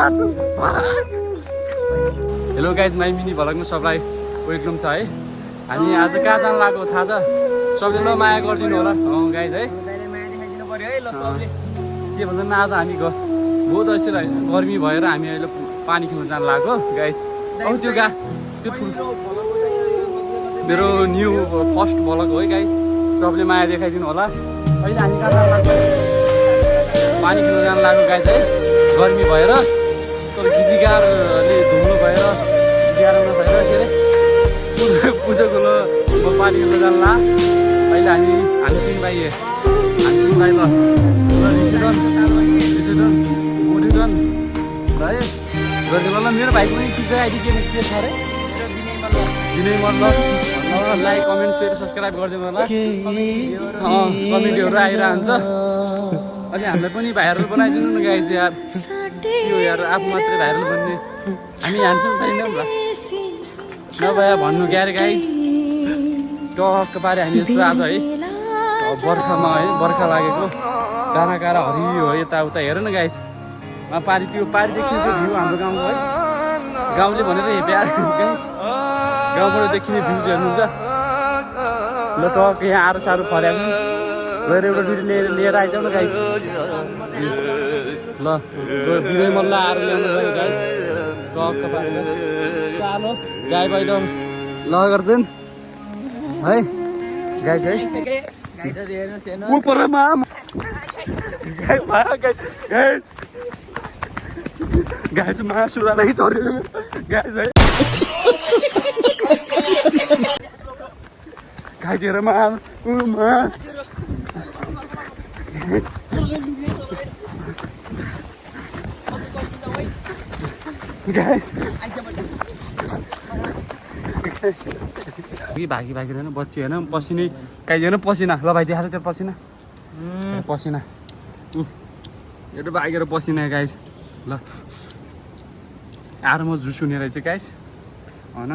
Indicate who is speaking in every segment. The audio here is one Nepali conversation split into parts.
Speaker 1: हेलो गाइज माई मिनी भ्लगमा सबलाई वेलकम छ है। हामी आज कहाँ जान लागेको थाहा छ? सबले ल माया गरिदिनु होला गाइज है। के भन्छ न आज हामी बहुत ऐसे गर्मी भएर हामी अहिले पानी खेल्न जान लागेको गाइज। त्यो ठुलो मेरो न्यू फर्स्ट भ्लग हो है गाइज। सबले माया देखाइदिनु होला। अहिले हामी कहाँ जान लाग्छ? पानी खेल्न जान लागेको गाइज है। गर्मी भएर तर गिजिगारले धुम्लो भएर ग्यारमा भएर के अरे पूजाको पानी खेल्न जान ला। अहिले हामी तिन भाइ ल मोटिडन है गरिदिनु ल। मेरो भाइको पनि के आइडी के छ अरे Vinay Malla. Like comment share subscribe गरिदिनु होला। कमेन्टहरू आइरहन्छ। अनि हामीलाई पनि भाइरल बनाइदिनु न गाइज यार। यो यार आफू मात्रै भाइरल बन्ने हामी ह्यान्डसम छैनौँ ल। नभए भन्नु क्यारे गाइज टक्क पारे हामी यस्तो आज है बर्खामा है। बर्खा लागेको काँडा काँडा हरियो है यताउता हेर न गाइज। पारी त्यो पारिदेखि त्यो भ्यू हाम्रो गाउँको है। गाउँले भनेर हेप्याएर गाइज गाउँबाट देखिने भ्यूज हेर्नुहुन्छ ल। टक्क यहाँ आरो सारो फर्याएको गएर एउटा दुई लिएर आइजाउँ न गाइज ल। विनय मल्ल आएर ल्याउनु गयो गाइज टक्क पारेर चालो गाई बाहिर ल गर्छन् है गाइज है। उपरमा गाइज मासुरालाई चढ्यो गाइज है। गाइज हेर भागी हेर्नु बच्ची हेर्नु पसिनै गाइज हेर्नु पसिना ल भाइ देखाएको त्यो पसिना पसिना एउटा भागेर पसिना गाइज ल। आएर म जुस हुने रहेछ गाइज होइन।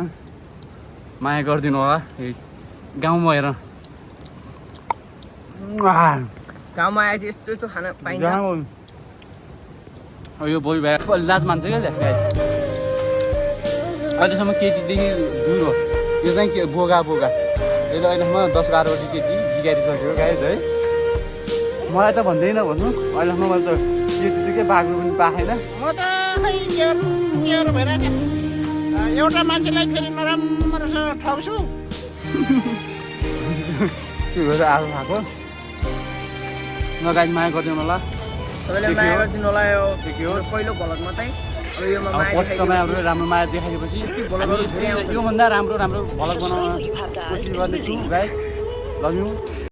Speaker 1: माया गरिदिनु होला गाउँमा हेर।
Speaker 2: गाउँमा आएपछि यस्तो यस्तो खाना पाइन्छ।
Speaker 1: यो बोइ भाइ लाज मान्छ क्या अहिलेसम्म केटीदेखि दूर हो यो चाहिँ के बोगा यसले अहिलेसम्म 10-12 केटी बिगारिसक्यो गाइज है। मलाई त भन्दैन भन्नु अहिलेसम्म मैले त केटीकै बाग्नु पनि पाएन।
Speaker 3: म त खै केहरू भइरहेको एउटा मान्छेलाई फेरि नराम्रोसँग ठग्छु
Speaker 1: त्यो भएर आज खाएको ल गाइज माया गरिदिनु होला।
Speaker 2: सबैले माया गरिदिनु होला। यो पहिलो भ्लग मात्रै
Speaker 1: हाम्रो राम्रो माया देखाएपछि योभन्दा राम्रो भ्लग बनाउन कोसिस गर्नेछु गाइज। Love you.